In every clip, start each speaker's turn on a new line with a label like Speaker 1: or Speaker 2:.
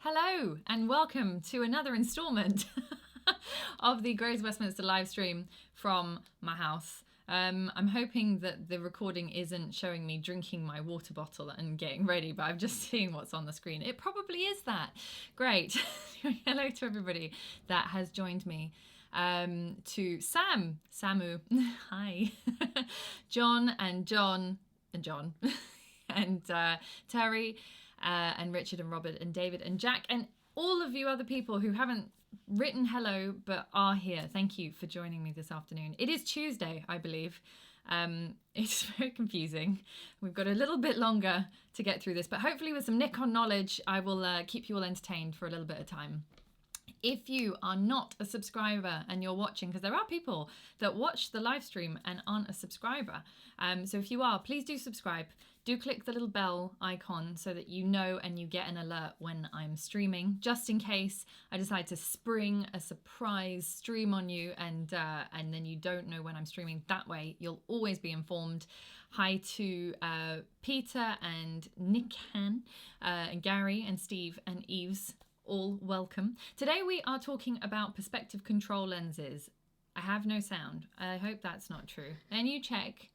Speaker 1: Hello and welcome to another instalment of the Grace Westminster live stream from my house. I'm hoping that the recording isn't showing me drinking my water bottle and getting ready, but I'm just seeing what's on the screen. It probably is that. Great. Hello to everybody that has joined me. To Samu, hi, John, and Terry, and Richard and Robert and David and Jack and all of you other people who haven't written hello but are here. Thank you for joining me this afternoon. It is Tuesday, I believe. It's very confusing. We've got a little bit longer to get through this, but hopefully with some Nikon knowledge, I will keep you all entertained for a little bit of time. If you are not a subscriber and you're watching, because there are people that watch the live stream and aren't a subscriber. So if you are, please do subscribe. Do click the little bell icon so that you know and you get an alert when I'm streaming, just in case I decide to spring a surprise stream on you and then you don't know when I'm streaming. That way you'll always be informed. Hi to Peter and Nick Han, and Gary and Steve and Eves. All welcome. Today we are talking about perspective control lenses. I have no sound. I hope that's not true. And you check.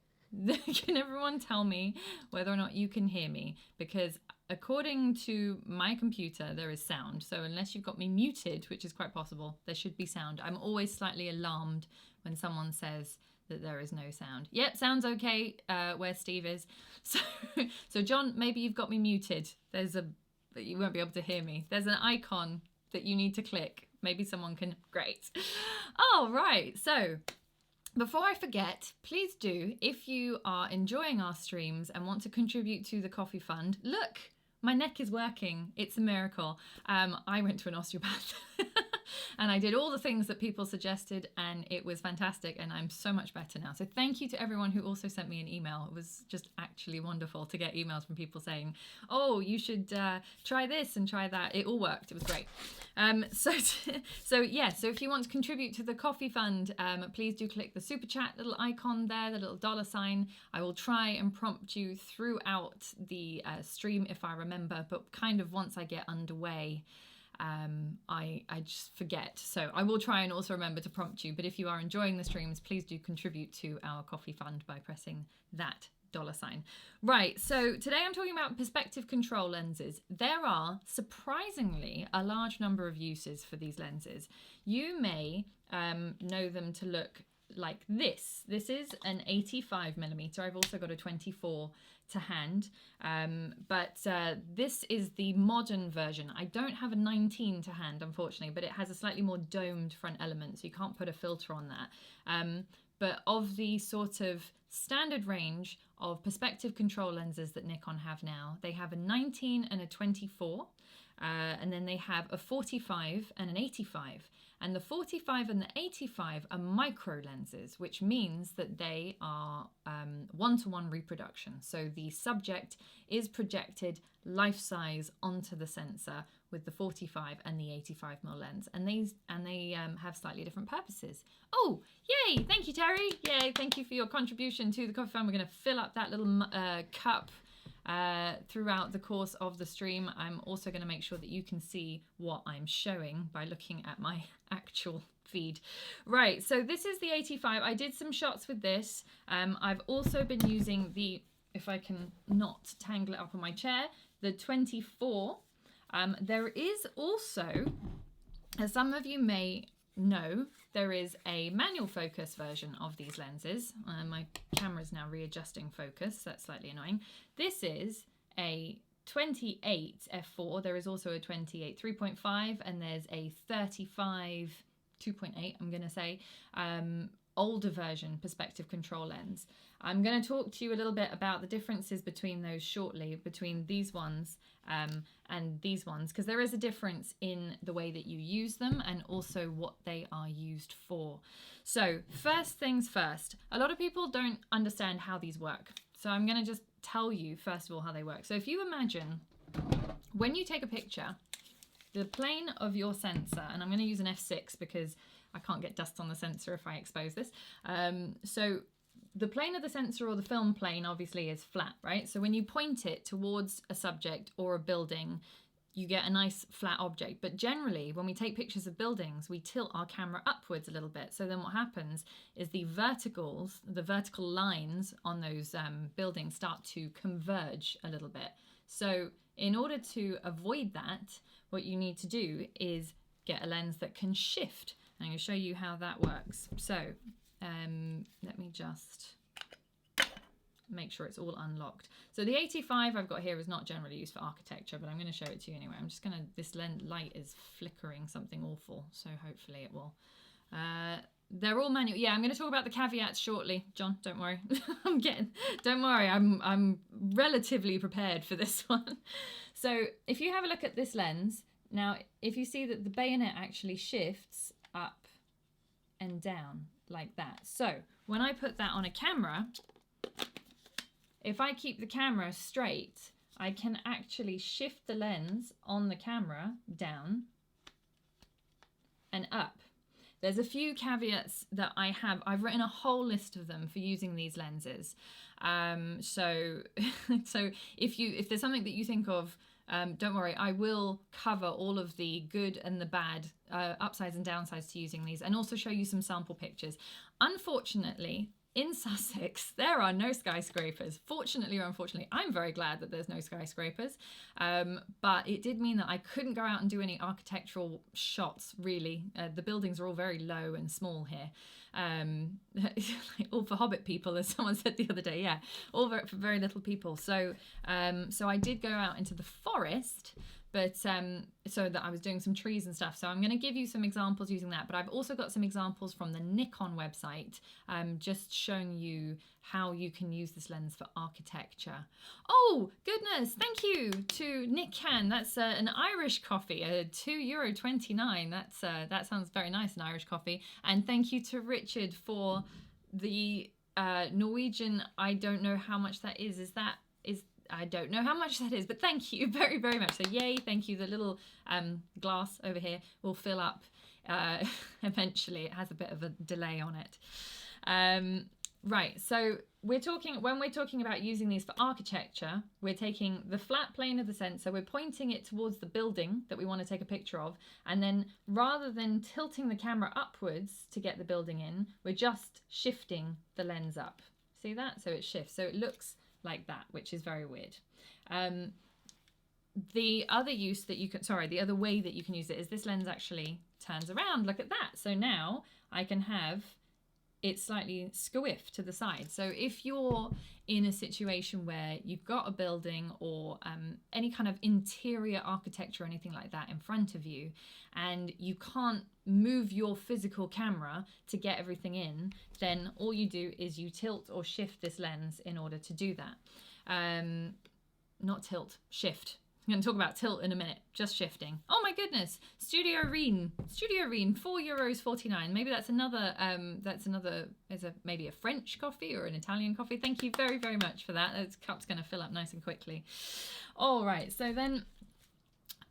Speaker 1: Can everyone tell me whether or not you can hear me? Because according to my computer, there is sound. So unless you've got me muted, which is quite possible, there should be sound. I'm always slightly alarmed when someone says that there is no sound. Yep, sounds okay where Steve is. So John, maybe you've got me muted. But you won't be able to hear me. There's an icon that you need to click. Maybe someone can. Great. All right. So before I forget, please do, if you are enjoying our streams and want to contribute to the coffee fund, look, my neck is working. It's a miracle. I went to an osteopath and I did all the things that people suggested and it was fantastic and I'm so much better now. So thank you to everyone who also sent me an email. It was just actually wonderful to get emails from people saying, oh, you should try this and try that. It all worked. It was great. So if you want to contribute to the coffee fund, please do click the super chat little icon there, the little $sign. I will try and prompt you throughout the stream if I remember, but kind of once I get underway, I just forget. So I will try and also remember to prompt you. But if you are enjoying the streams, please do contribute to our coffee fund by pressing that $sign. Right, so today I'm talking about perspective control lenses. There are surprisingly a large number of uses for these lenses. You may know them to look like this. This is an 85mm. I've also got a 24 to hand, but this is the modern version. I don't have a 19 to hand, unfortunately, but it has a slightly more domed front element, so you can't put a filter on that. But of the sort of standard range of perspective control lenses that Nikon have now, they have a 19 and a 24, and then they have a 45 and an 85. And the 45 and the 85 are micro lenses, which means that they are one-to-one reproduction. So the subject is projected life-size onto the sensor with the 45 and the 85mm lens. And they have slightly different purposes. Oh, yay! Thank you, Terry. Yay! Thank you for your contribution to the coffee fund. We're going to fill up that little cup throughout the course of the stream. I'm also going to make sure that you can see what I'm showing by looking at my actual feed. Right, so this is the 85. I did some shots with this. I've also been using the, if I can not tangle it up on my chair, the 24. There is also, as some of you may know, there is a manual focus version of these lenses. My camera's now readjusting focus. That's slightly annoying. This is a 28 f4. There is also a 28 3.5 and there's a 35 2.8, I'm going to say, older version perspective control lens. I'm going to talk to you a little bit about the differences between those shortly, between these ones and these ones, because there is a difference in the way that you use them and also what they are used for. So first things first, a lot of people don't understand how these work. So I'm going to just tell you first of all how they work. So if you imagine when you take a picture, the plane of your sensor, and I'm going to use an f6 because I can't get dust on the sensor if I expose this. So the plane of the sensor, or the film plane, obviously is flat, right? So when you point it towards a subject or a building, you get a nice flat object. But generally, when we take pictures of buildings, we tilt our camera upwards a little bit. So then what happens is the vertical lines on those buildings start to converge a little bit. So in order to avoid that, what you need to do is get a lens that can shift. And I'm going to show you how that works. So let me just make sure it's all unlocked. So the 85 I've got here is not generally used for architecture, but I'm going to show it to you anyway. I'm just going to, this light is flickering something awful, so hopefully it will. They're all manual. Yeah, I'm going to talk about the caveats shortly, John. Don't worry. Don't worry. I'm relatively prepared for this one. So if you have a look at this lens, now if you see that the bayonet actually shifts up and down like that. So when I put that on a camera, if I keep the camera straight, I can actually shift the lens on the camera down and up. There's a few caveats that I have. I've written a whole list of them for using these lenses. So if there's something that you think of, don't worry, I will cover all of the good and the bad upsides and downsides to using these, and also show you some sample pictures. Unfortunately, in Sussex, there are no skyscrapers. Fortunately or unfortunately, I'm very glad that there's no skyscrapers. But it did mean that I couldn't go out and do any architectural shots, really. The buildings are all very low and small here. All for hobbit people, as someone said the other day. Yeah, all for very little people. So I did go out into the forest, but so that I was doing some trees and stuff. So I'm going to give you some examples using that, but I've also got some examples from the Nikon website, just showing you how you can use this lens for architecture. Oh goodness, thank you to Nick Can. That's an Irish coffee, €2.29. That sounds very nice, an Irish coffee. And thank you to Richard for the Norwegian. I don't know how much that is. I don't know how much that is, but thank you very, very much. So yay, thank you. The little glass over here will fill up eventually. It has a bit of a delay on it. Right, so when we're talking about using these for architecture, we're taking the flat plane of the sensor, we're pointing it towards the building that we want to take a picture of, and then rather than tilting the camera upwards to get the building in, we're just shifting the lens up. See that? So it shifts. So it looks like that, which is very weird. The other way that you can use it is this lens actually turns around. Look at that. So now I can have it slightly squiff to the side. So if you're in a situation where you've got a building or any kind of interior architecture or anything like that in front of you, and you can't move your physical camera to get everything in, then all you do is you tilt or shift this lens in order to do that. Not tilt, shift. I'm going to talk about tilt in a minute, just shifting. Oh my goodness, Studio Reen, €4.49. Maybe that's another, maybe a French coffee or an Italian coffee. Thank you very, very much for that. This cup's going to fill up nice and quickly. All right, so then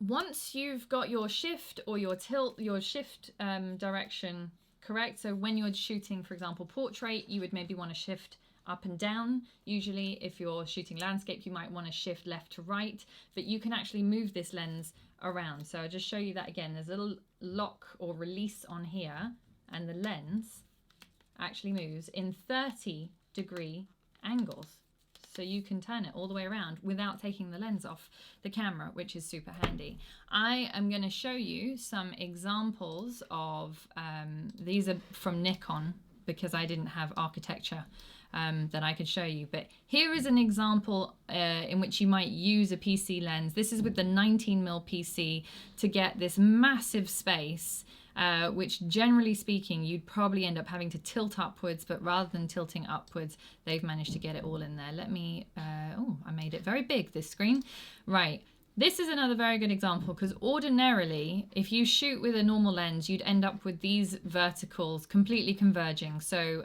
Speaker 1: once you've got your shift or your tilt, your shift direction correct, so when you're shooting, for example, portrait, you would maybe want to shift up and down. Usually if you're shooting landscape, you might want to shift left to right, but you can actually move this lens around. So I'll just show you that again. There's a little lock or release on here, and the lens actually moves in 30-degree angles. So you can turn it all the way around without taking the lens off the camera, which is super handy. I am going to show you some examples of, these are from Nikon because I didn't have architecture that I could show you. But here is an example in which you might use a PC lens. This is with the 19mm PC to get this massive space, which generally speaking, you'd probably end up having to tilt upwards, but rather than tilting upwards, they've managed to get it all in there. Let me, I made it very big, this screen. Right. This is another very good example because ordinarily, if you shoot with a normal lens, you'd end up with these verticals completely converging. So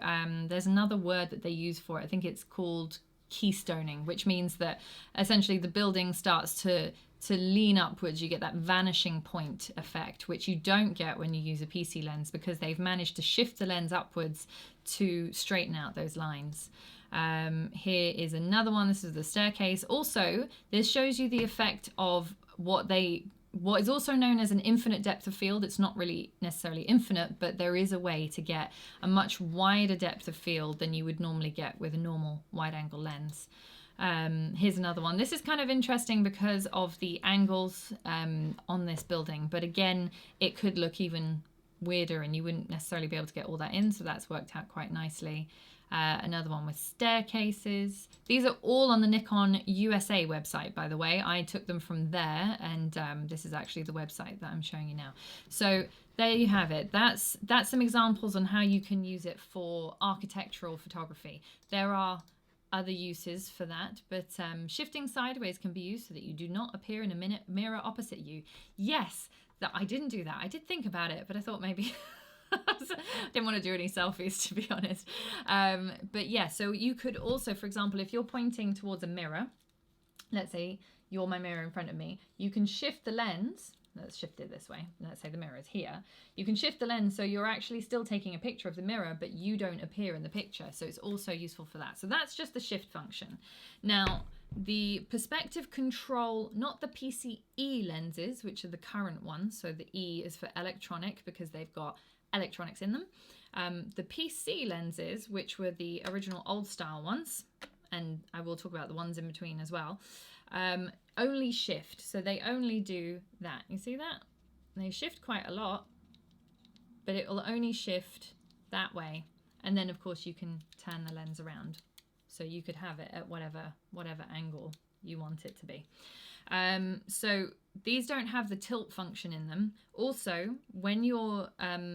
Speaker 1: there's another word that they use for it. I think it's called keystoning, which means that essentially the building starts to lean upwards. You get that vanishing point effect, which you don't get when you use a PC lens because they've managed to shift the lens upwards to straighten out those lines. Here is another one. This is the staircase. Also, this shows you the effect of what is also known as an infinite depth of field. It's not really necessarily infinite, but there is a way to get a much wider depth of field than you would normally get with a normal wide angle lens. Here's another one. This is kind of interesting because of the angles on this building, but again, it could look even weirder and you wouldn't necessarily be able to get all that in, so that's worked out quite nicely. Another one with staircases. These are all on the Nikon USA website, by the way. I took them from there, and this is actually the website that I'm showing you now. So there you have it. That's some examples on how you can use it for architectural photography. There are other uses for that, but shifting sideways can be used so that you do not appear in a mirror opposite you. Yes, that I didn't do that. I did think about it, but I thought maybe didn't want to do any selfies, to be honest. But yeah, so you could also, for example, if you're pointing towards a mirror, let's say you're my mirror in front of me, you can shift the lens. Let's shift it this way. Let's say the mirror is here. You can shift the lens so you're actually still taking a picture of the mirror, but you don't appear in the picture. So it's also useful for that. So that's just the shift function. Now, the perspective control, not the PCE lenses, which are the current ones. So the E is for electronic because they've got electronics in them. The PC lenses, which were the original old style ones, and I will talk about the ones in between as well, only shift. So they only do that. You see that? They shift quite a lot, but it will only shift that way. And then of course you can turn the lens around. So you could have it at whatever angle you want it to be. So these don't have the tilt function in them. Also, when you're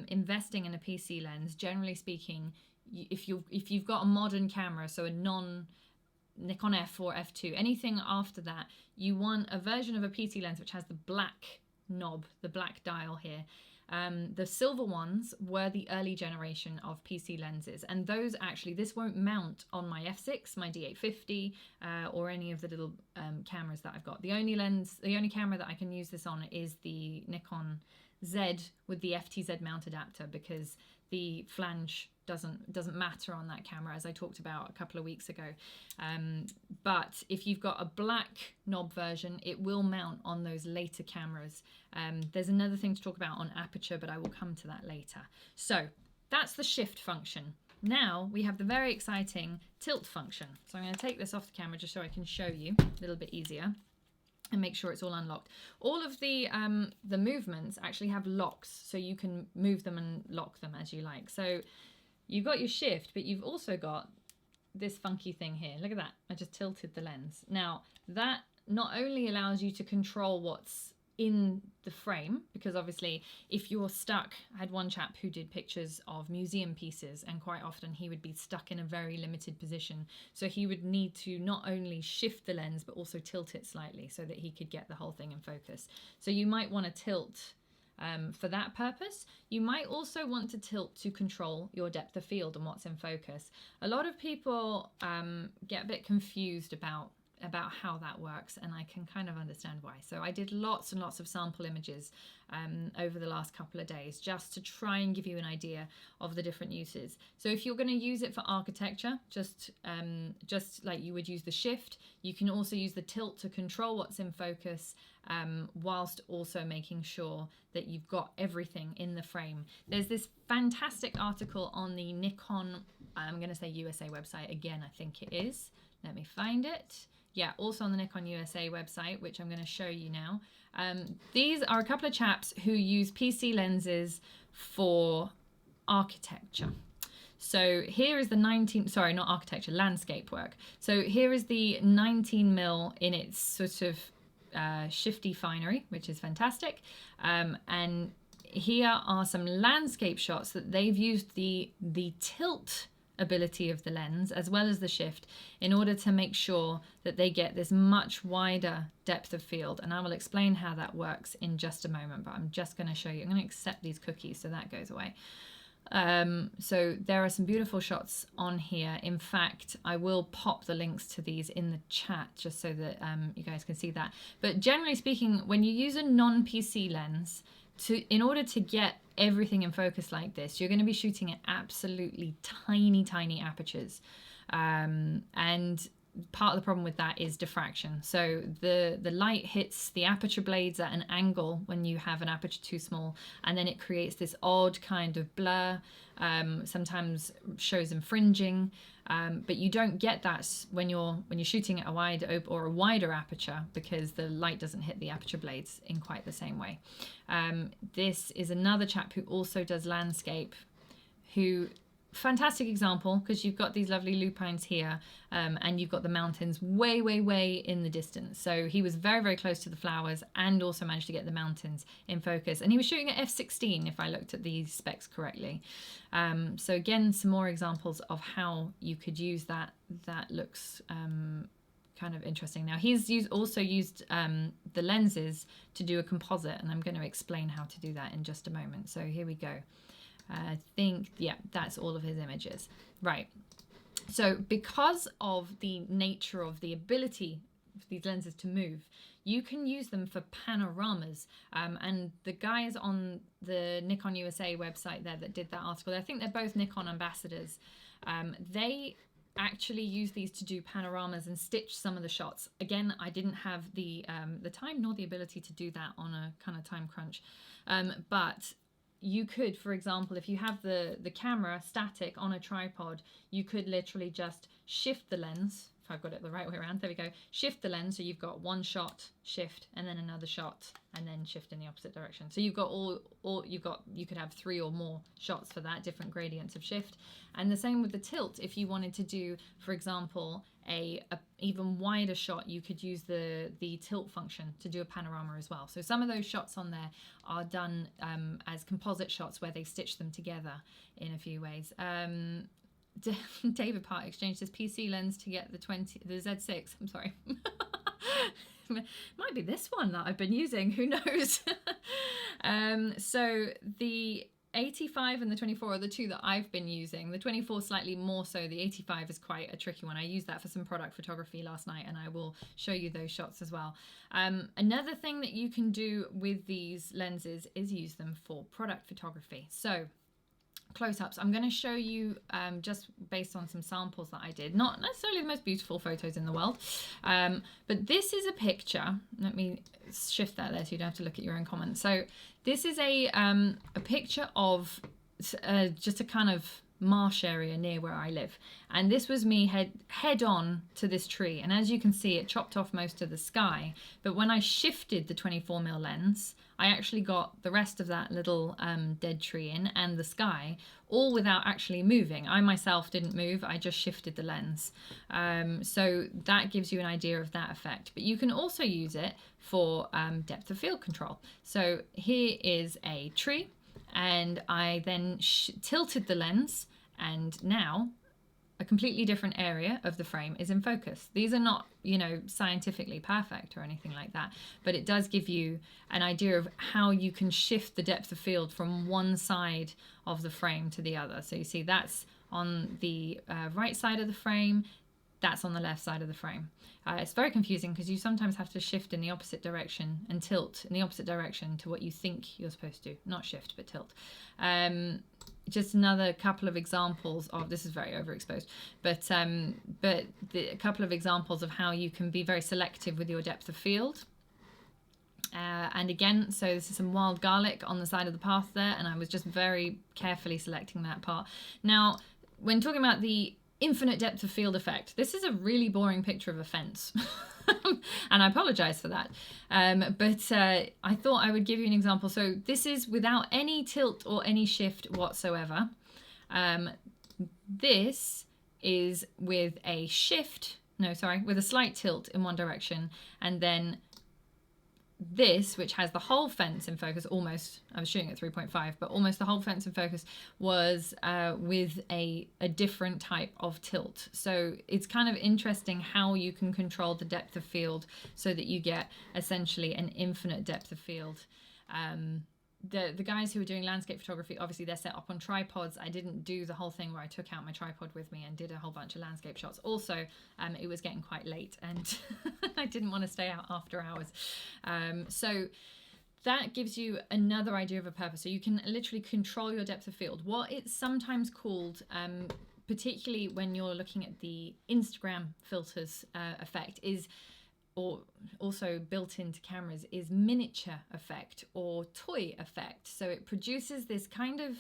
Speaker 1: investing in a PC lens, generally speaking, if you've got a modern camera, so a Nikon F or F2, anything after that, you want a version of a PC lens which has the black knob, the black dial here. The silver ones were the early generation of PC lenses, and those actually, this won't mount on my F6, my D850, or any of the little cameras that I've got. The only camera that I can use this on is the Nikon Z with the FTZ mount adapter, because the flange doesn't matter on that camera, as I talked about a couple of weeks ago. But if you've got a black knob version, it will mount on those later cameras. There's another thing to talk about on Aperture, but I will come to that later. So that's the shift function. Now we have the very exciting tilt function. So I'm going to take this off the camera just so I can show you a little bit easier and make sure it's all unlocked. All of the movements actually have locks, so you can move them and lock them as you like. So you've got your shift, but you've also got this funky thing here. Look at that. I just tilted the lens. Now, that not only allows you to control what's in the frame, because obviously if you're stuck, I had one chap who did pictures of museum pieces, and quite often he would be stuck in a very limited position. So he would need to not only shift the lens, but also tilt it slightly so that he could get the whole thing in focus. So you might want to tilt for that purpose. You might also want to tilt to control your depth of field and what's in focus. A lot of people get a bit confused about how that works, and I can kind of understand why. So I did lots and lots of sample images over the last couple of days just to try and give you an idea of the different uses. So if you're going to use it for architecture, just like you would use the shift, you can also use the tilt to control what's in focus, whilst also making sure that you've got everything in the frame. There's this fantastic article on the Nikon, I'm going to say USA website again, I think it is. Let me find it. Yeah, also on the Nikon USA website, which I'm going to show you now. These are a couple of chaps who use PC lenses for architecture. So here is the landscape work. So here is the 19mm in its sort of shifty finery, which is fantastic. And here are some landscape shots that they've used the tilt ability of the lens as well as the shift in order to make sure that they get this much wider depth of field, and I will explain how that works in just a moment, but I'm just going to show you. I'm going to accept these cookies so that goes away. So there are some beautiful shots on here. In fact, I will pop the links to these in the chat just so that you guys can see that. But generally speaking, when you use a non-PC lens, in order to get everything in focus like this, you're going to be shooting at absolutely tiny apertures. And part of the problem with that is diffraction. So the light hits the aperture blades at an angle when you have an aperture too small, and then it creates this odd kind of blur, sometimes shows infringing, but you don't get that when you're shooting at a wide or a wider aperture, because the light doesn't hit the aperture blades in quite the same way. This is another chap who also does landscape, who, fantastic example, because you've got these lovely lupines here, and you've got the mountains way in the distance. So he was very close to the flowers and also managed to get the mountains in focus, and he was shooting at f16 if I looked at these specs correctly. So again, some more examples of how you could use that. That looks kind of interesting. Now he's also used the lenses to do a composite, and I'm going to explain how to do that in just a moment. So here we go. I think, yeah, that's all of his images. Right. So because of the nature of the ability of these lenses to move, you can use them for panoramas. And the guys on the Nikon USA website there that did that article, I think they're both Nikon ambassadors. They actually use these to do panoramas and stitch some of the shots. Again, I didn't have the time nor the ability to do that on a kind of time crunch. But you could, for example, if you have the camera static on a tripod, you could literally just shift the lens. If I've got it the right way around, there we go. Shift the lens, so you've got one shot, shift, and then another shot, and then shift in the opposite direction. So you've got you could have 3 or more shots for that, different gradients of shift. And the same with the tilt. If you wanted to do, for example, a even wider shot, you could use the tilt function to do a panorama as well. So some of those shots on there are done as composite shots where they stitch them together in a few ways. David Part Exchange says PC lens to get the Z6. I'm sorry. Might be this one that I've been using, who knows. So the 85 and the 24 are the two that I've been using. The 24 slightly more so. The 85 is quite a tricky one. I used that for some product photography last night, and I will show you those shots as well. Another thing that you can do with these lenses is use them for product photography. So close-ups, I'm going to show you just based on some samples that I did, not necessarily the most beautiful photos in the world, but this is a picture. Let me shift that there so you don't have to look at your own comments. So this is a picture of just a kind of marsh area near where I live, and this was me head on to this tree, and as you can see, it chopped off most of the sky, but when I shifted the 24mm lens, I actually got the rest of that little dead tree in, and the sky, all without actually moving. I myself didn't move, I just shifted the lens. So that gives you an idea of that effect. But you can also use it for depth of field control. So here is a tree, and I then tilted the lens, and now a completely different area of the frame is in focus. These are not, you know, scientifically perfect or anything like that, but it does give you an idea of how you can shift the depth of field from one side of the frame to the other. So you see that's on the right side of the frame, that's on the left side of the frame. It's very confusing because you sometimes have to shift in the opposite direction and tilt in the opposite direction to what you think you're supposed to. Not shift, but tilt. Just another couple of examples of, this is very overexposed, but a couple of examples of how you can be very selective with your depth of field. And again, so this is some wild garlic on the side of the path there, and I was just very carefully selecting that part. Now, when talking about the infinite depth of field effect, this is a really boring picture of a fence. And I apologize for that. But I thought I would give you an example. So this is without any tilt or any shift whatsoever. This is with a shift, with a slight tilt in one direction, and then this, which has the whole fence in focus, almost, I was shooting at 3.5, but almost the whole fence in focus was with a different type of tilt. So it's kind of interesting how you can control the depth of field so that you get essentially an infinite depth of field. The guys who are doing landscape photography, obviously they're set up on tripods. I didn't do the whole thing where I took out my tripod with me and did a whole bunch of landscape shots. Also, it was getting quite late and I didn't want to stay out after hours. So that gives you another idea of a purpose. So you can literally control your depth of field. What it's sometimes called, particularly when you're looking at the Instagram filters effect, is, or also built into cameras, is miniature effect or toy effect. So it produces this kind of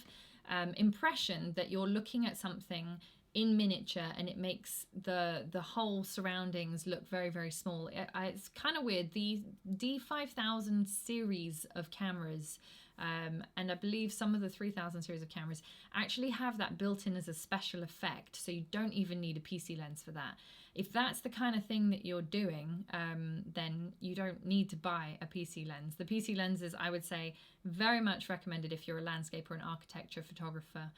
Speaker 1: impression that you're looking at something in miniature, and it makes the whole surroundings look very, very small. It's kind of weird. The D5000 series of cameras, and I believe some of the 3000 series of cameras actually have that built in as a special effect, so you don't even need a PC lens for that. If that's the kind of thing that you're doing, then you don't need to buy a PC lens. The PC lenses, I would say, very much recommended if you're a landscape or an architecture photographer,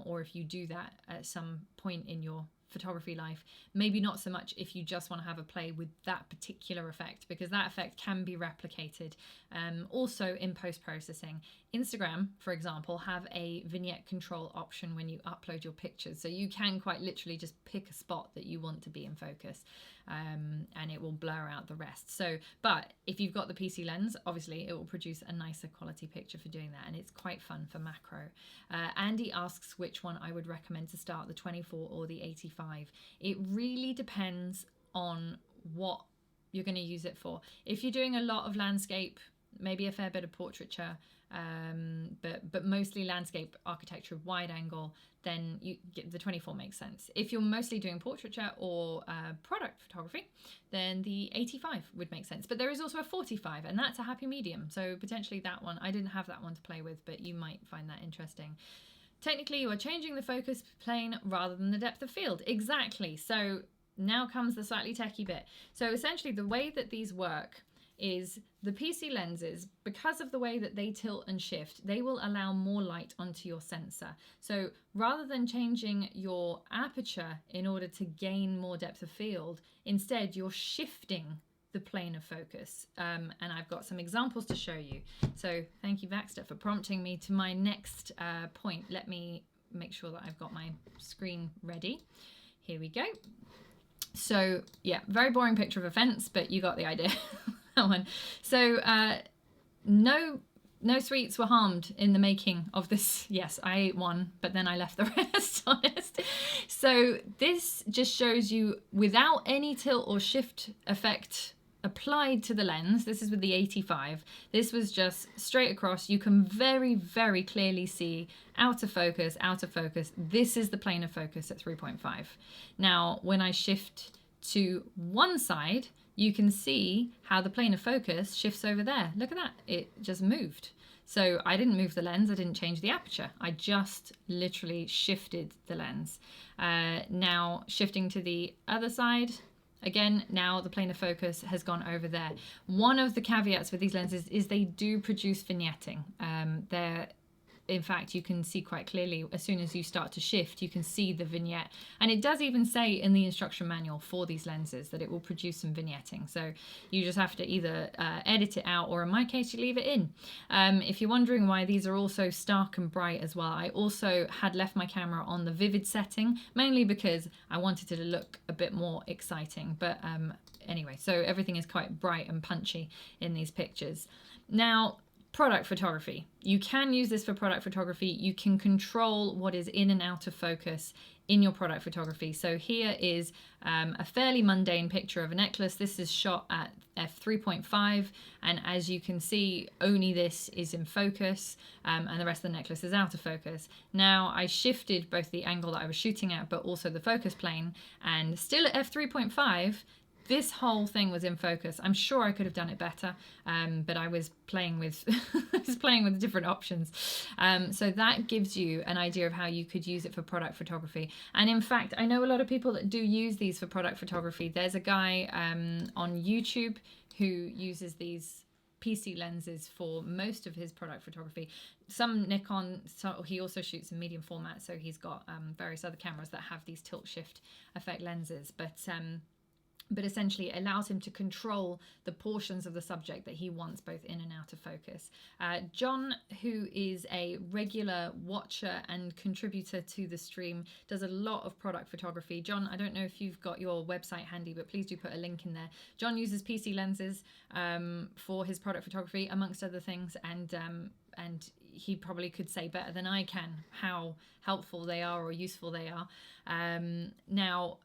Speaker 1: or if you do that at some point in your photography life. Maybe not so much if you just want to have a play with that particular effect, because that effect can be replicated also in post-processing. Instagram, for example, have a vignette control option when you upload your pictures, so you can quite literally just pick a spot that you want to be in focus, and it will blur out the rest. So, but if you've got the PC lens, obviously it will produce a nicer quality picture for doing that, and it's quite fun for macro. Andy asks which one I would recommend to start, the 24 or the 85. It really depends on what you're going to use it for. If you're doing a lot of landscape, maybe a fair bit of portraiture, but mostly landscape, architecture, wide angle, then the 24 makes sense. If you're mostly doing portraiture or product photography, then the 85 would make sense. But there is also a 45, and that's a happy medium. So potentially that one, I didn't have that one to play with, but you might find that interesting. Technically, you are changing the focus plane rather than the depth of field. Exactly. So now comes the slightly techie bit. So essentially the way that these work is the PC lenses, because of the way that they tilt and shift, they will allow more light onto your sensor. So rather than changing your aperture in order to gain more depth of field, instead you're shifting the plane of focus. And I've got some examples to show you. So thank you, Baxter, for prompting me to my next point. Let me make sure that I've got my screen ready. Here we go. So yeah, very boring picture of a fence, but you got the idea. That one. So no sweets were harmed in the making of this. Yes, I ate one, but then I left the rest, honest. So this just shows you without any tilt or shift effect applied to the lens. This is with the 85. This was just straight across. You can very, very clearly see out of focus, out of focus. This is the plane of focus at 3.5. Now, when I shift to one side, you can see how the plane of focus shifts over there. Look at that. It just moved. So I didn't move the lens. I didn't change the aperture. I just literally shifted the lens. Now shifting to the other side, again, now the plane of focus has gone over there. One of the caveats with these lenses is they do produce vignetting. In fact, you can see quite clearly as soon as you start to shift, you can see the vignette. And it does even say in the instruction manual for these lenses that it will produce some vignetting. So you just have to either edit it out, or in my case, you leave it in. If you're wondering why these are also stark and bright as well, I also had left my camera on the vivid setting, mainly because I wanted it to look a bit more exciting. But anyway, so everything is quite bright and punchy in these pictures. Now, product photography. You can use this for product photography. You can control what is in and out of focus in your product photography. So here is a fairly mundane picture of a necklace. This is shot at f3.5, and as you can see, only this is in focus, and the rest of the necklace is out of focus. Now I shifted both the angle that I was shooting at, but also the focus plane, and still at f3.5, this whole thing was in focus. I'm sure I could have done it better, but I was playing with different options. So that gives you an idea of how you could use it for product photography. And in fact, I know a lot of people that do use these for product photography. There's a guy on YouTube who uses these PC lenses for most of his product photography. Some Nikon, so he also shoots in medium format, so he's got various other cameras that have these tilt shift effect lenses. But but essentially it allows him to control the portions of the subject that he wants both in and out of focus. John, who is a regular watcher and contributor to the stream, does a lot of product photography. John, I don't know if you've got your website handy, but please do put a link in there. John uses PC lenses for his product photography, amongst other things, and he probably could say better than I can how helpful they are or useful they are. Now,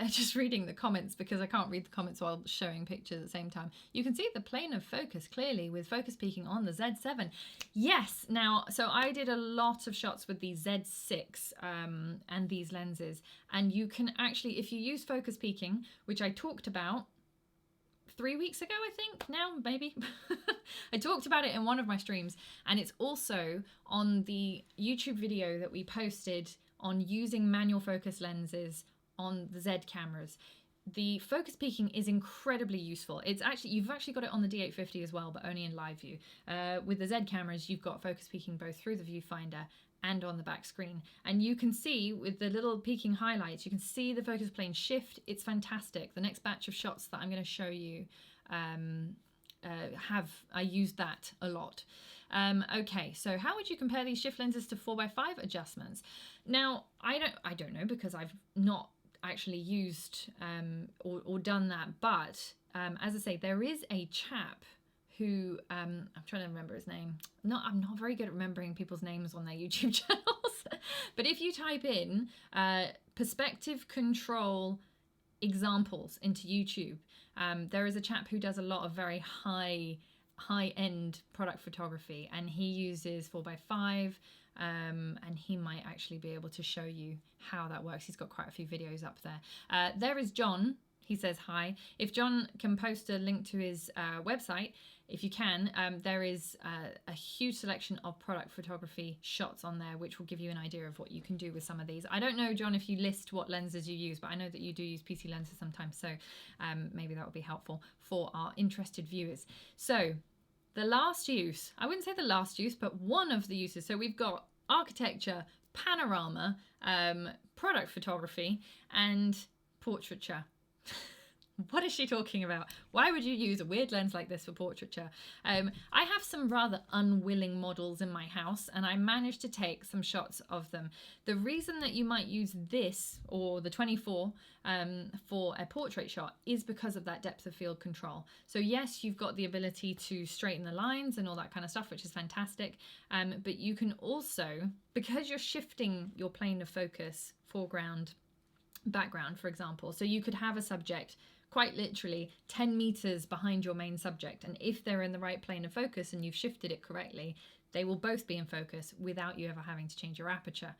Speaker 1: just reading the comments, because I can't read the comments while showing pictures at the same time. You can see the plane of focus clearly with focus peaking on the Z7. Yes, now, so I did a lot of shots with the Z6 and these lenses. And you can actually, if you use focus peaking, which I talked about 3 weeks ago, I think, now, maybe. I talked about it in one of my streams. And it's also on the YouTube video that we posted on using manual focus lenses on the Z cameras. The focus peaking is incredibly useful. It's actually, you've actually got it on the D850 as well, but only in live view. With the Z cameras, you've got focus peaking both through the viewfinder and on the back screen. And you can see with the little peaking highlights, you can see the focus plane shift. It's fantastic. The next batch of shots that I'm going to show you I used that a lot. Okay, so how would you compare these shift lenses to 4x5 adjustments? Now, I don't know, because I've not actually used or done that, but as I say, there is a chap who I'm trying to remember his name. I'm not very good at remembering people's names on their YouTube channels, but if you type in perspective control examples into YouTube, there is a chap who does a lot of very high-end product photography, and he uses 4x5, and he might actually be able to show you how that works. He's got quite a few videos up there. There is John. He says hi. If John can post a link to his website, if you can, there is a huge selection of product photography shots on there, which will give you an idea of what you can do with some of these. I don't know, John, if you list what lenses you use, but I know that you do use PC lenses sometimes, so maybe that will be helpful for our interested viewers. So the last use, I wouldn't say the last use, but one of the uses. So we've got architecture, panorama, product photography, and portraiture. What is she talking about? Why would you use a weird lens like this for portraiture? I have some rather unwilling models in my house, and I managed to take some shots of them. The reason that you might use this or the 24 for a portrait shot is because of that depth of field control. So yes, you've got the ability to straighten the lines and all that kind of stuff, which is fantastic. But you can also, because you're shifting your plane of focus, foreground, background, for example, so you could have a subject quite literally 10 meters behind your main subject, and if they're in the right plane of focus and you've shifted it correctly, they will both be in focus without you ever having to change your aperture.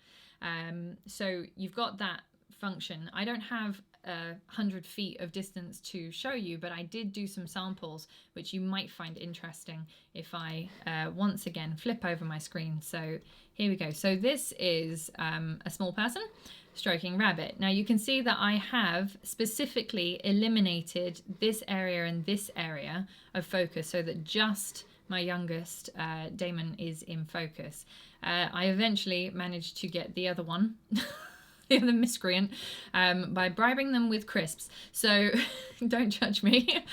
Speaker 1: So you've got that function. I don't have 100 feet of distance to show you, but I did do some samples which you might find interesting if I once again flip over my screen. So here we go. So this is a small person stroking rabbit. Now you can see that I have specifically eliminated this area and this area of focus so that just my youngest, Damon, is in focus. I eventually managed to get the other one, the other miscreant, by bribing them with crisps. So don't judge me.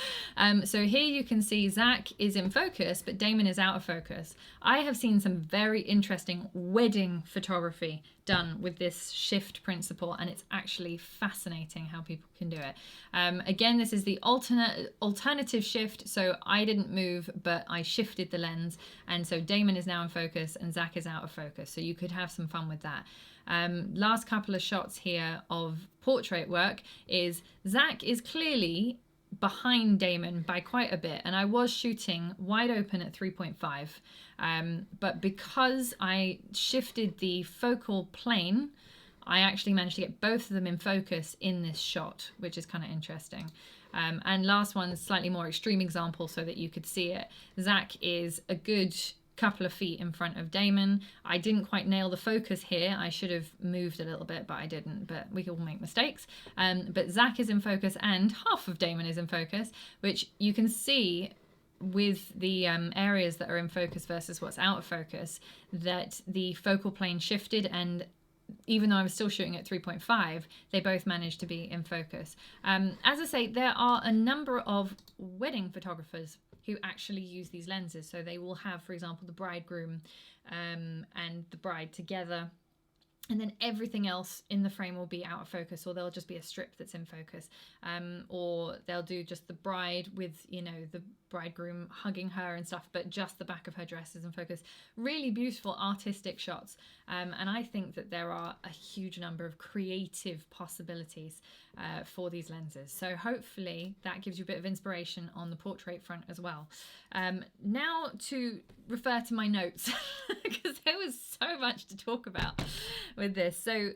Speaker 1: So here you can see Zach is in focus, but Damon is out of focus. I have seen some very interesting wedding photography done with this shift principle, and it's actually fascinating how people can do it. Again, this is the alternative shift. So I didn't move, but I shifted the lens. And so Damon is now in focus and Zach is out of focus. So you could have some fun with that. Last couple of shots here of portrait work is Zach is clearly behind Damon by quite a bit, and I was shooting wide open at 3.5, but because I shifted the focal plane, I actually managed to get both of them in focus in this shot, which is kind of interesting. And last one, slightly more extreme example so that you could see it. Zach is a good couple of feet in front of Damon. I didn't quite nail the focus here. I should have moved a little bit, but I didn't. But we all make mistakes. But Zach is in focus and half of Damon is in focus, which you can see with the areas that are in focus versus what's out of focus, that the focal plane shifted, and even though I was still shooting at 3.5, they both managed to be in focus. As I say, there are a number of wedding photographers who actually use these lenses. So they will have, for example, the bridegroom and the bride together, and then everything else in the frame will be out of focus, or there'll just be a strip that's in focus, or they'll do just the bride with, you know, the bridegroom hugging her and stuff, but just the back of her dress is in focus. Really beautiful artistic shots, and I think that there are a huge number of creative possibilities for these lenses. So hopefully that gives you a bit of inspiration on the portrait front as well. Now to refer to my notes, because there was so much to talk about with this. So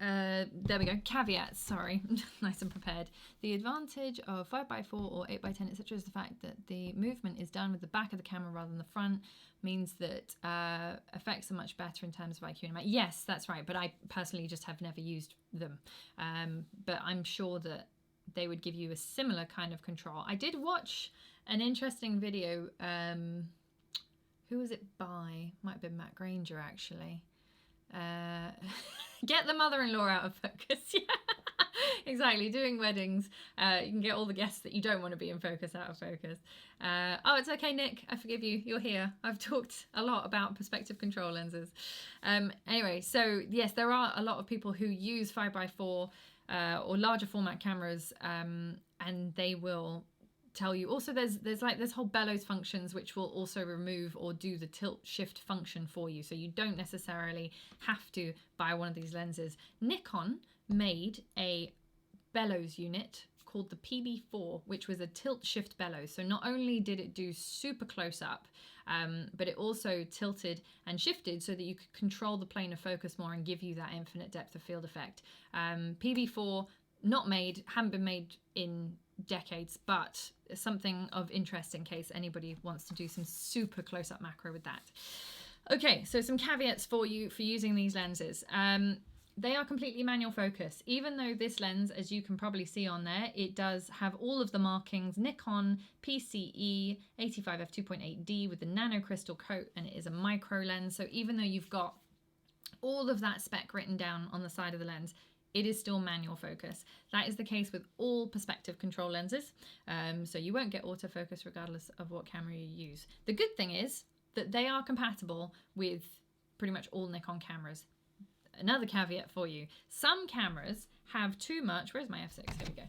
Speaker 1: there we go. Caveats, sorry. Nice and prepared. The advantage of 5x4 or 8x10, etc., is the fact that the movement is done with the back of the camera rather than the front, means that effects are much better in terms of IQ and amount. Yes, that's right, but I personally just have never used them. But I'm sure that they would give you a similar kind of control. I did watch an interesting video. Who was it by? Might have been Matt Granger, actually. Get the mother-in-law out of focus. Yeah, exactly. Doing weddings, you can get all the guests that you don't want to be in focus out of focus. Oh, it's okay, Nick. I forgive you. You're here. I've talked a lot about perspective control lenses. Anyway, so yes, there are a lot of people who use 5x4 or larger format cameras, and they will tell you. Also, there's like this whole bellows functions which will also remove or do the tilt shift function for you, so you don't necessarily have to buy one of these lenses. Nikon made a bellows unit called the PB4, which was a tilt shift bellows. So not only did it do super close up, but it also tilted and shifted so that you could control the plane of focus more and give you that infinite depth of field effect. PB4 haven't been made in decades, but something of interest in case anybody wants to do some super close-up macro with that. Okay, so some caveats for you for using these lenses. They are completely manual focus, even though this lens, as you can probably see on there, it does have all of the markings Nikon PCE 85f2.8D with the nano crystal coat, and it is a micro lens. So even though you've got all of that spec written down on the side of the lens, it is still manual focus. That is the case with all perspective control lenses. So you won't get autofocus regardless of what camera you use. The good thing is that they are compatible with pretty much all Nikon cameras. Another caveat for you. Some cameras have too much, where's my f6? Here we go.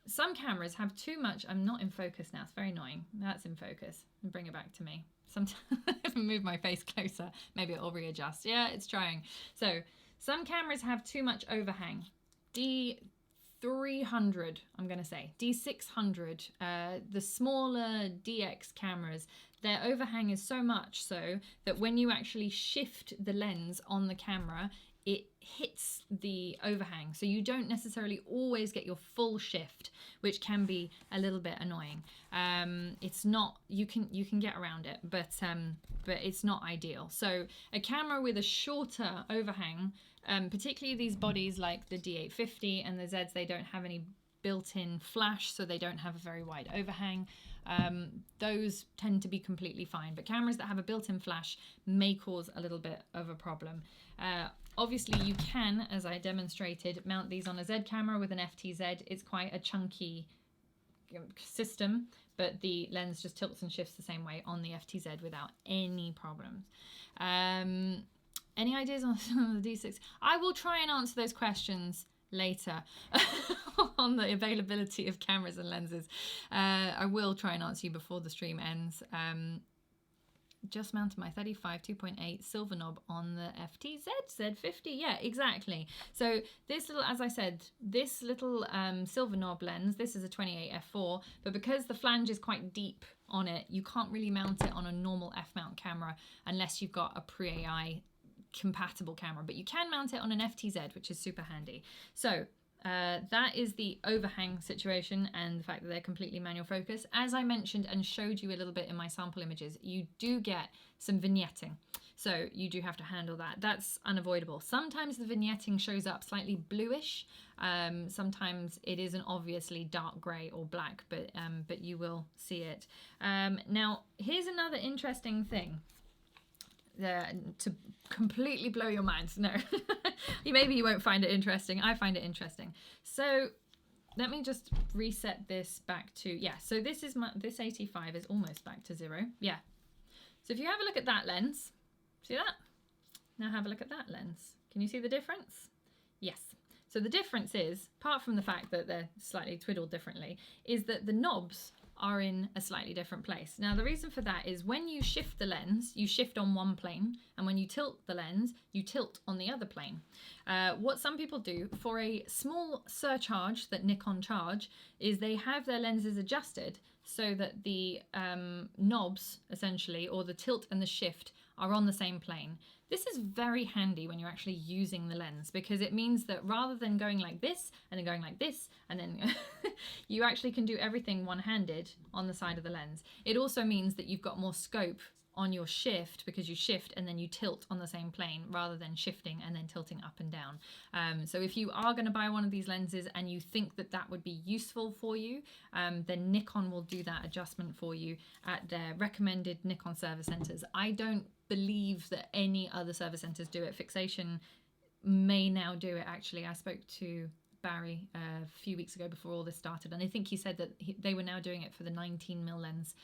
Speaker 1: Some cameras have too much, I'm not in focus now, it's very annoying. That's in focus, bring it back to me. Sometimes if I move my face closer, maybe it'll readjust. Yeah, it's trying. So, some cameras have too much overhang. D300, I'm going to say. D600, the smaller DX cameras, their overhang is so much so that when you actually shift the lens on the camera, it hits the overhang. So you don't necessarily always get your full shift, which can be a little bit annoying. It's not, you can get around it, but it's not ideal. So a camera with a shorter overhang, particularly these bodies like the D850 and the Zs, they don't have any built-in flash, so they don't have a very wide overhang. Those tend to be completely fine, but cameras that have a built-in flash may cause a little bit of a problem. Obviously you can, as I demonstrated, mount these on a Z camera with an FTZ. It's quite a chunky system, but the lens just tilts and shifts the same way on the FTZ without any problems. Any ideas on the D6? I will try and answer those questions later on the availability of cameras and lenses. I will try and answer you before the stream ends. Just mounted my 35 2.8 silver knob on the FTZ Z50. Yeah, exactly. So this little, as I said, this little silver knob lens, this is a 28 f4, but because the flange is quite deep on it, you can't really mount it on a normal f-mount camera unless you've got a pre-AI compatible camera, but you can mount it on an FTZ, which is super handy. So that is the overhang situation and the fact that they're completely manual focus. As I mentioned and showed you a little bit in my sample images, you do get some vignetting. So you do have to handle that. That's unavoidable. Sometimes the vignetting shows up slightly bluish. Sometimes it isn't obviously dark grey or black, but you will see it. Now, here's another interesting thing to completely blow your minds. No, maybe you won't find it interesting. I find it interesting. So let me just reset this back to, yeah, so this 85 is almost back to 0. Yeah. So if you have a look at that lens, see that? Now have a look at that lens. Can you see the difference? Yes. So the difference is, apart from the fact that they're slightly twiddled differently, is that the knobs are in a slightly different place. Now the reason for that is when you shift the lens, you shift on one plane, and when you tilt the lens, you tilt on the other plane. What some people do for a small surcharge that Nikon charge is they have their lenses adjusted so that the knobs essentially, or the tilt and the shift, are on the same plane. This is very handy when you're actually using the lens, because it means that rather than going like this and then going like this and then you actually can do everything one-handed on the side of the lens. It also means that you've got more scope on your shift, because you shift and then you tilt on the same plane rather than shifting and then tilting up and down. So if you are going to buy one of these lenses and you think that that would be useful for you, then Nikon will do that adjustment for you at their recommended Nikon service centers. I don't believe that any other service centers do it. Fixation may now do it, actually. I spoke to Barry a few weeks ago before all this started, and I think he said that they were now doing it for the 19mm lens.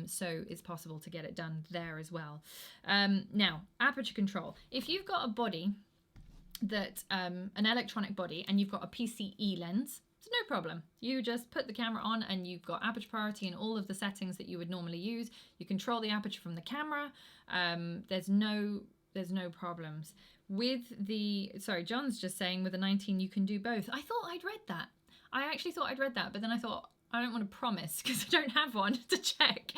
Speaker 1: So it's possible to get it done there as well. Now, aperture control. If you've got a body that, an electronic body, and you've got a PCE lens, it's no problem. You just put the camera on and you've got aperture priority and all of the settings that you would normally use. You control the aperture from the camera. There's no problems. With the, sorry, John's just saying with the 19 you can do both. I thought I'd read that. I actually thought I'd read that, but then I thought I don't want to promise because I don't have one to check.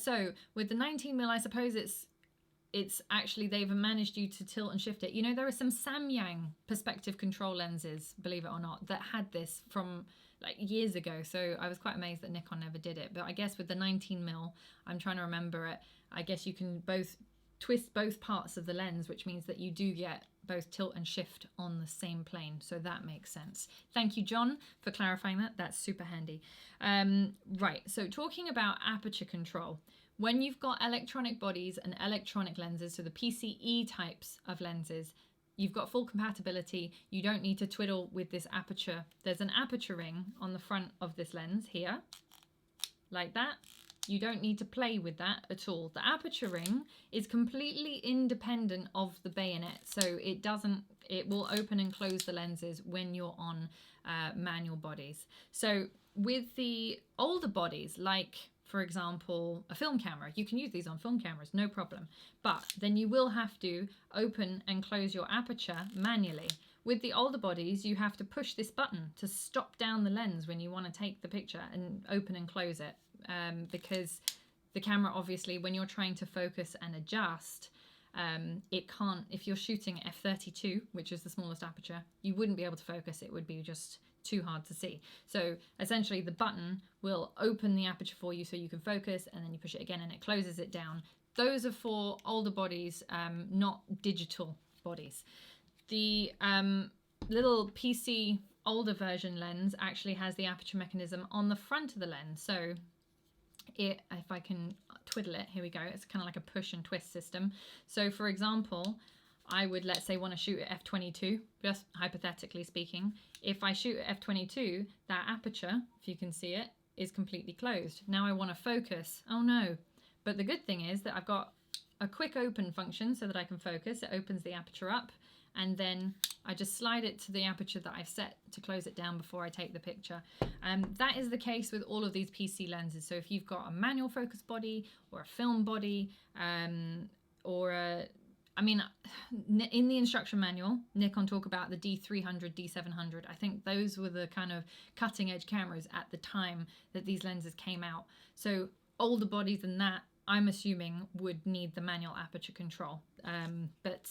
Speaker 1: So with the 19mm, I suppose it's actually, they've managed you to tilt and shift it. You know, there are some Samyang perspective control lenses, believe it or not, that had this from like years ago. So I was quite amazed that Nikon never did it. But I guess with the 19mm, I'm trying to remember it, I guess you can both twist both parts of the lens, which means that you do get both tilt and shift on the same plane. So that makes sense. Thank you, John, for clarifying that. That's super handy. Right, so talking about aperture control. When you've got electronic bodies and electronic lenses, so the PCE types of lenses, you've got full compatibility. You don't need to twiddle with this aperture. There's an aperture ring on the front of this lens here, like that. You don't need to play with that at all. The aperture ring is completely independent of the bayonet, so it will open and close the lenses when you're on manual bodies. So with the older bodies, like for example, a film camera, you can use these on film cameras, no problem. But then you will have to open and close your aperture manually. With the older bodies, you have to push this button to stop down the lens when you want to take the picture and open and close it. Because the camera, obviously, when you're trying to focus and adjust, it can't, if you're shooting f32, which is the smallest aperture, you wouldn't be able to focus. It would be just too hard to see. So essentially the button will open the aperture for you so you can focus, and then you push it again and it closes it down. Those are for older bodies, not digital bodies. The little PC older version lens actually has the aperture mechanism on the front of the lens. So if I can twiddle it, here we go. It's kind of like a push and twist system. So for example, I would, let's say, want to shoot at f22, just hypothetically speaking. If I shoot at f22, that aperture, if you can see it, is completely closed. Now I want to focus. Oh no. But the good thing is that I've got a quick open function so that I can focus. It opens the aperture up, and then I just slide it to the aperture that I've set to close it down before I take the picture. That is the case with all of these PC lenses. So if you've got a manual focus body or a film body, or a, I mean, in the instruction manual, Nikon talk about the D300, D700. I think those were the kind of cutting edge cameras at the time that these lenses came out. So older bodies than that, I'm assuming, would need the manual aperture control. But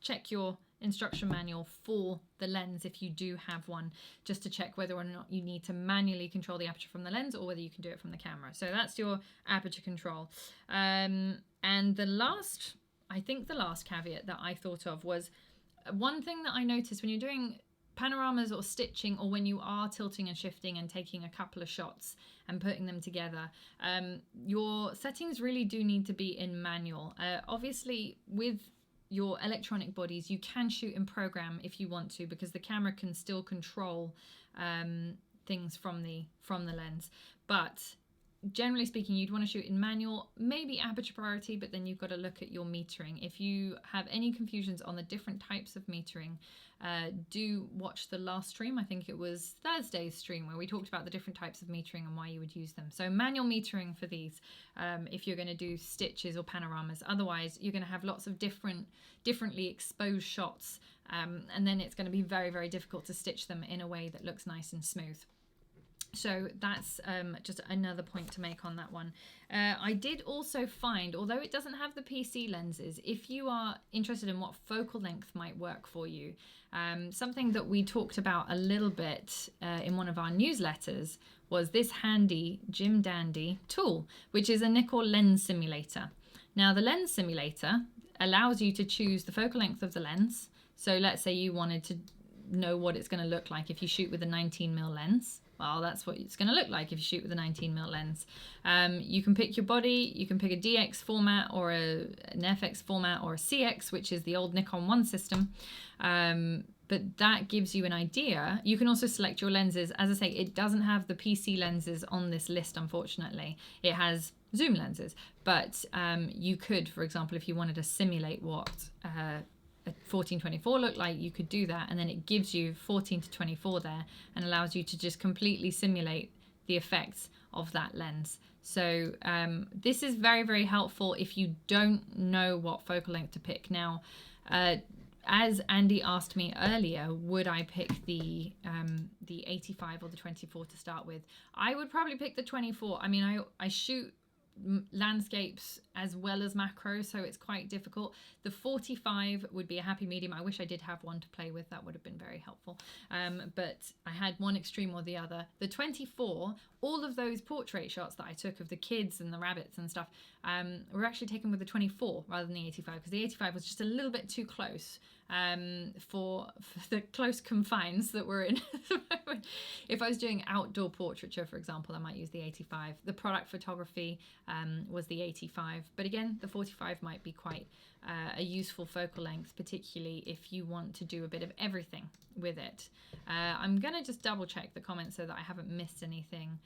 Speaker 1: check your instruction manual for the lens if you do have one, just to check whether or not you need to manually control the aperture from the lens or whether you can do it from the camera. So that's your aperture control. And the last, I think the last caveat that I thought of was one thing that I noticed when you're doing panoramas or stitching, or when you are tilting and shifting and taking a couple of shots and putting them together, your settings really do need to be in manual. Obviously with your electronic bodies, you can shoot in program if you want to, because the camera can still control things from the lens. But generally speaking, you'd want to shoot in manual, maybe aperture priority, but then you've got to look at your metering. If you have any confusions on the different types of metering, do watch the last stream. I think it was Thursday's stream where we talked about the different types of metering and why you would use them. So manual metering for these, if you're going to do stitches or panoramas. Otherwise, you're going to have lots of differently exposed shots, and then it's going to be very, very difficult to stitch them in a way that looks nice and smooth. So that's just another point to make on that one. I did also find, although it doesn't have the PC lenses, if you are interested in what focal length might work for you, something that we talked about a little bit in one of our newsletters was this handy Jim Dandy tool, which is a Nikkor lens simulator. Now, the lens simulator allows you to choose the focal length of the lens. So let's say you wanted to know what it's going to look like if you shoot with a 19mm lens. Well, that's what it's going to look like if you shoot with a 19mm lens. You can pick your body, you can pick a DX format or an FX format or a CX, which is the old Nikon 1 system. But that gives you an idea. You can also select your lenses. As I say, it doesn't have the PC lenses on this list, unfortunately. It has zoom lenses. But you could, for example, if you wanted to simulate what a 14-24 look like, you could do that, and then it gives you 14-24 there and allows you to just completely simulate the effects of that lens. So this is very, very helpful if you don't know what focal length to pick. Now, as Andy asked me earlier, would I pick the 85 or the 24 to start with? I would probably pick the 24. I mean, I shoot landscapes as well as macro, so it's quite difficult. The 45 would be a happy medium. I wish I did have one to play with. That would have been very helpful, but I had one extreme or the other. The 24, all of those portrait shots that I took of the kids and the rabbits and stuff were actually taken with the 24 rather than the 85, because the 85 was just a little bit too close for the close confines that we're in. If I was doing outdoor portraiture, for example, I might use the 85. The product photography was the 85, but again, the 45 might be quite a useful focal length, particularly if you want to do a bit of everything with it. I'm gonna just double check the comments so that I haven't missed anything.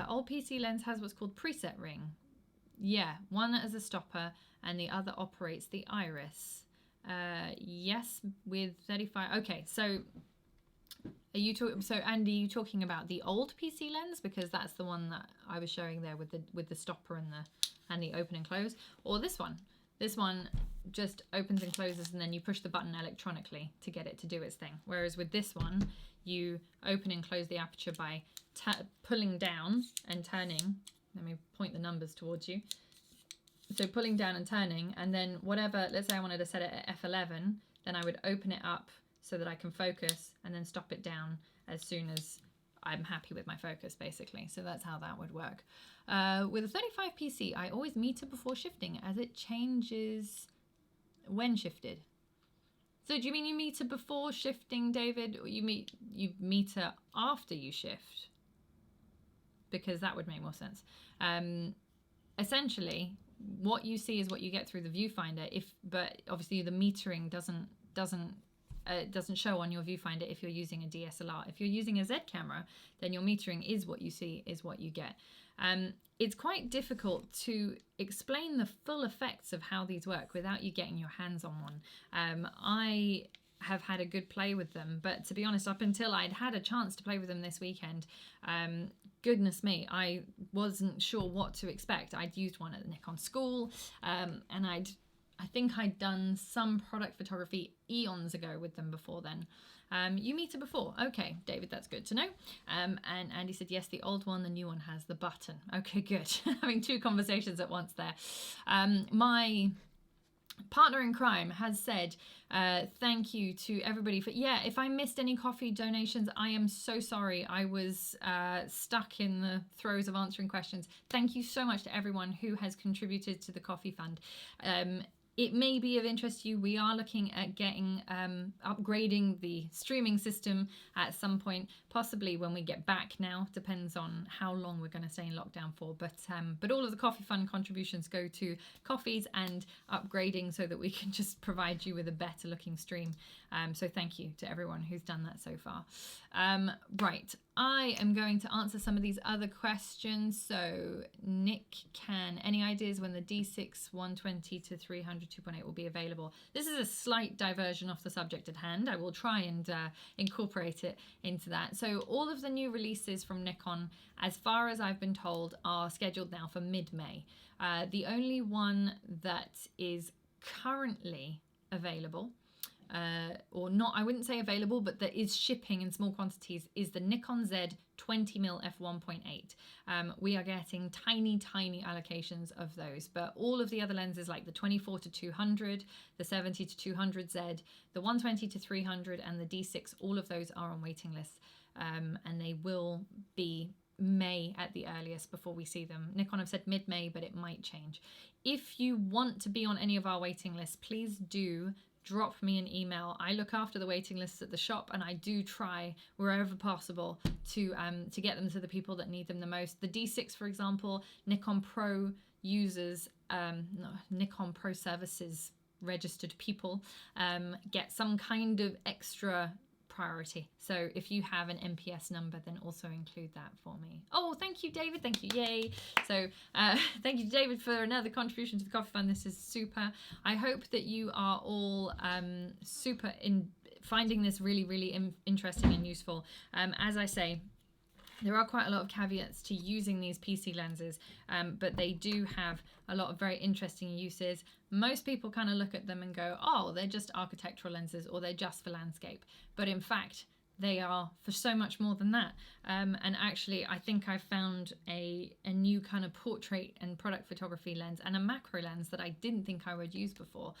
Speaker 1: Old PC lens has what's called preset ring. Yeah, one as a stopper and the other operates the iris. Yes, with 35. Okay, so are you so Andy, you talking about the old PC lens, because that's the one that I was showing there with the stopper and the open and close, or this one? This one just opens and closes, and then you push the button electronically to get it to do its thing. Whereas with this one, you open and close the aperture by pulling down and turning. Let me point the numbers towards you. So pulling down and turning, and then whatever, let's say I wanted to set it at f11, then I would open it up so that I can focus, and then stop it down as soon as I'm happy with my focus, basically. So that's how that would work. With a 35 PC, I always meter before shifting, as it changes when shifted. So do you mean you meter before shifting, David, or you meter after you shift? Because that would make more sense. Essentially, what you see is what you get through the viewfinder. But obviously the metering doesn't show on your viewfinder if you're using a DSLR. If you're using a Z camera, then your metering is what you see, is what you get. It's quite difficult to explain the full effects of how these work without you getting your hands on one. I have had a good play with them, but to be honest, up until I'd had a chance to play with them this weekend, goodness me, I wasn't sure what to expect. I'd used one at the Nikon school, and I think I'd done some product photography eons ago with them before then. You meter before. Okay, David, that's good to know. And Andy said, yes, the old one, the new one has the button. Okay, good. Having two conversations at once there. My partner in crime has said thank you to everybody for, if I missed any coffee donations, I am so sorry. I was stuck in the throes of answering questions. Thank you so much to everyone who has contributed to the coffee fund. it may be of interest to you. We are looking at getting upgrading the streaming system at some point, possibly when we get back. Now depends on how long we're going to stay in lockdown for. But all of the Coffee Fund contributions go to coffees and upgrading so that we can just provide you with a better looking stream. So thank you to everyone who's done that so far. Right, I am going to answer some of these other questions. So Nick any ideas when the D6 120 to 300 2.8 will be available? This is a slight diversion off the subject at hand. I will try and incorporate it into that. So all of the new releases from Nikon, as far as I've been told, are scheduled now for mid-May. The only one that is currently available, or not, I wouldn't say available, but that is shipping in small quantities, is the Nikon Z 20mm f1.8. We are getting tiny allocations of those, but all of the other lenses like the 24 to 200, the 70 to 200 Z, the 120 to 300 and the D6, all of those are on waiting lists, and they will be May at the earliest before we see them. Nikon have said mid-May, but it might change. If you want to be on any of our waiting lists, please do drop me an email. I look after the waiting lists at the shop, and I do try wherever possible to get them to the people that need them the most. The D6, for example, Nikon Pro users, Nikon Pro Services registered people get some kind of extra priority. So if you have an MPS number, then also include that for me. Oh, thank you, David. Thank you. Yay. So thank you, David, for another contribution to the Coffee Fund. This is super. I hope that you are all super in finding this really interesting and useful. As I say, there are quite a lot of caveats to using these PC lenses, but they do have a lot of very interesting uses. Most people kind of look at them and go, oh, they're just architectural lenses or they're just for landscape. But in fact, they are for so much more than that. And actually, I think I found a new kind of portrait and product photography lens and a macro lens that I didn't think I would use before.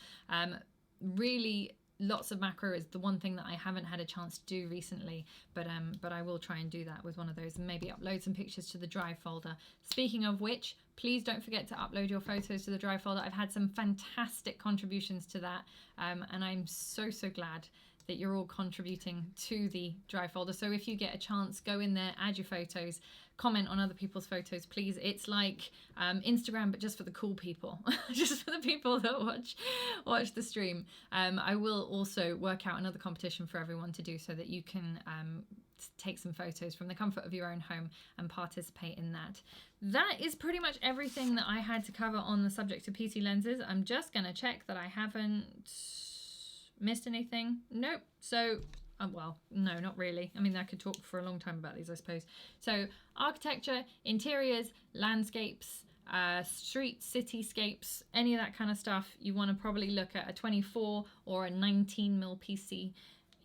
Speaker 1: Really, lots of macro is the one thing that I haven't had a chance to do recently, but I will try and do that with one of those and maybe upload some pictures to the Drive folder. Speaking of which, please don't forget to upload your photos to the Drive folder. I've had some fantastic contributions to that, and I'm so glad that you're all contributing to the Drive folder. So if you get a chance, go in there, add your photos, comment on other people's photos, please. It's like Instagram, but just for the cool people, just for the people that watch the stream. I will also work out another competition for everyone to do so that you can take some photos from the comfort of your own home and participate in that. That is pretty much everything that I had to cover on the subject of PC lenses. I'm just going to check that I haven't missed anything. Nope. So well, no, not really. I mean, I could talk for a long time about these, I suppose. So architecture, interiors, landscapes, street cityscapes, any of that kind of stuff, you want to probably look at a 24 or a 19mm PC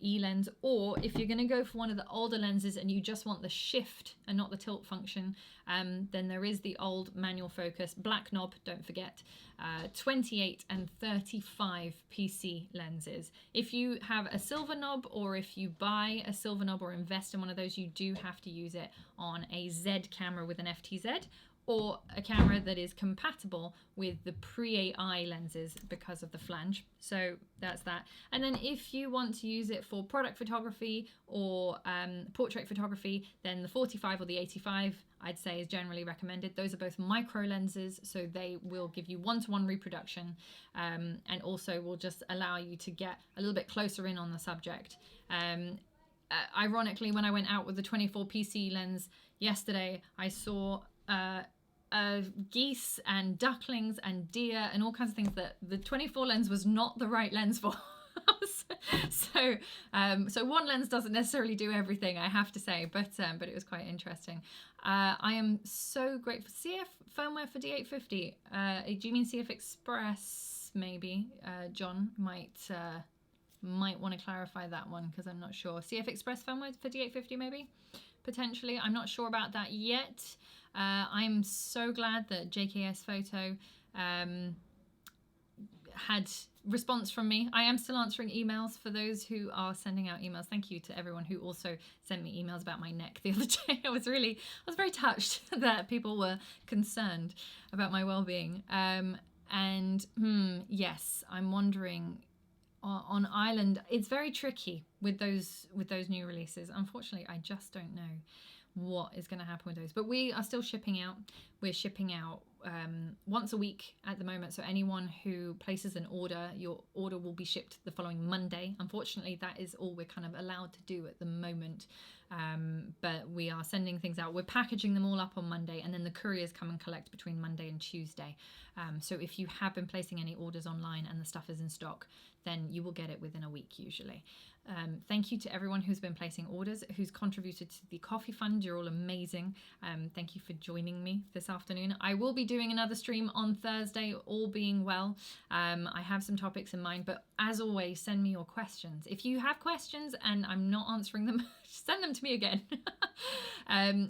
Speaker 1: lens, or if you're going to go for one of the older lenses and you just want the shift and not the tilt function, then there is the old manual focus black knob, don't forget, 28 and 35 PC lenses. If you have a silver knob, or if you buy a silver knob or invest in one of those, you do have to use it on a Z camera with an FTZ, or a camera that is compatible with the pre-AI lenses because of the flange. So that's that. And then if you want to use it for product photography or portrait photography, then the 45 or the 85, I'd say, is generally recommended. Those are both micro lenses, so they will give you one-to-one reproduction, and also will just allow you to get a little bit closer in on the subject. Ironically, when I went out with the 24 PC lens yesterday, I saw geese and ducklings and deer and all kinds of things that the 24 lens was not the right lens for. So one lens doesn't necessarily do everything, I have to say, but it was quite interesting. I am so grateful. CF firmware for D850. Do you mean CF Express? Maybe John might want to clarify that one, because I'm not sure. CF Express firmware for D850, maybe, potentially. I'm not sure about that yet. I'm so glad that JKS Photo had response from me. I am still answering emails for those who are sending out emails. Thank you to everyone who also sent me emails about my neck the other day. I was very touched that people were concerned about my well-being. And yes, I'm wondering on Ireland, it's very tricky with those new releases. Unfortunately, I just don't know what is going to happen with those, but we are still shipping out. We're shipping out once a week at the moment, so anyone who places an order, your order will be shipped the following Monday. Unfortunately, that is all we're kind of allowed to do at the moment, but we are sending things out. We're packaging them all up on Monday, and then the couriers come and collect between Monday and Tuesday. So if you have been placing any orders online and the stuff is in stock, then you will get it within a week usually. Thank you to everyone who's been placing orders, who's contributed to the coffee fund. You're all amazing. Thank you for joining me this afternoon. I will be doing another stream on Thursday, all being well. I have some topics in mind, but as always, send me your questions. If you have questions and I'm not answering them, send them to me again.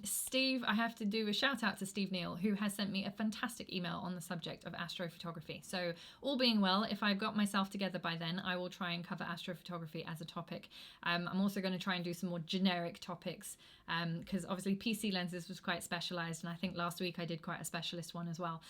Speaker 1: Steve, I have to do a shout out to Steve Neal, who has sent me a fantastic email on the subject of astrophotography. So all being well, if I've got myself together by then, I will try and cover astrophotography as a topic. I'm also going to try and do some more generic topics, because obviously PC lenses was quite specialized, and I think last week I did quite a specialist one as well.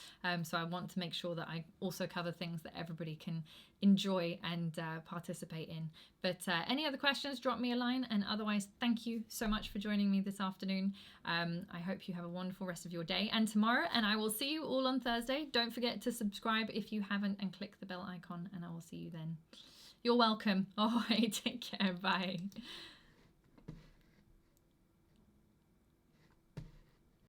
Speaker 1: So I want to make sure that I also cover things that everybody can enjoy and participate in. But any other questions, drop me a line, and otherwise, thank you so much for joining me this afternoon. I hope you have a wonderful rest of your day and tomorrow, and I will see you all on Thursday. Don't forget to subscribe if you haven't, and click the bell icon, and I will see you then. You're welcome. All right, take care. Bye.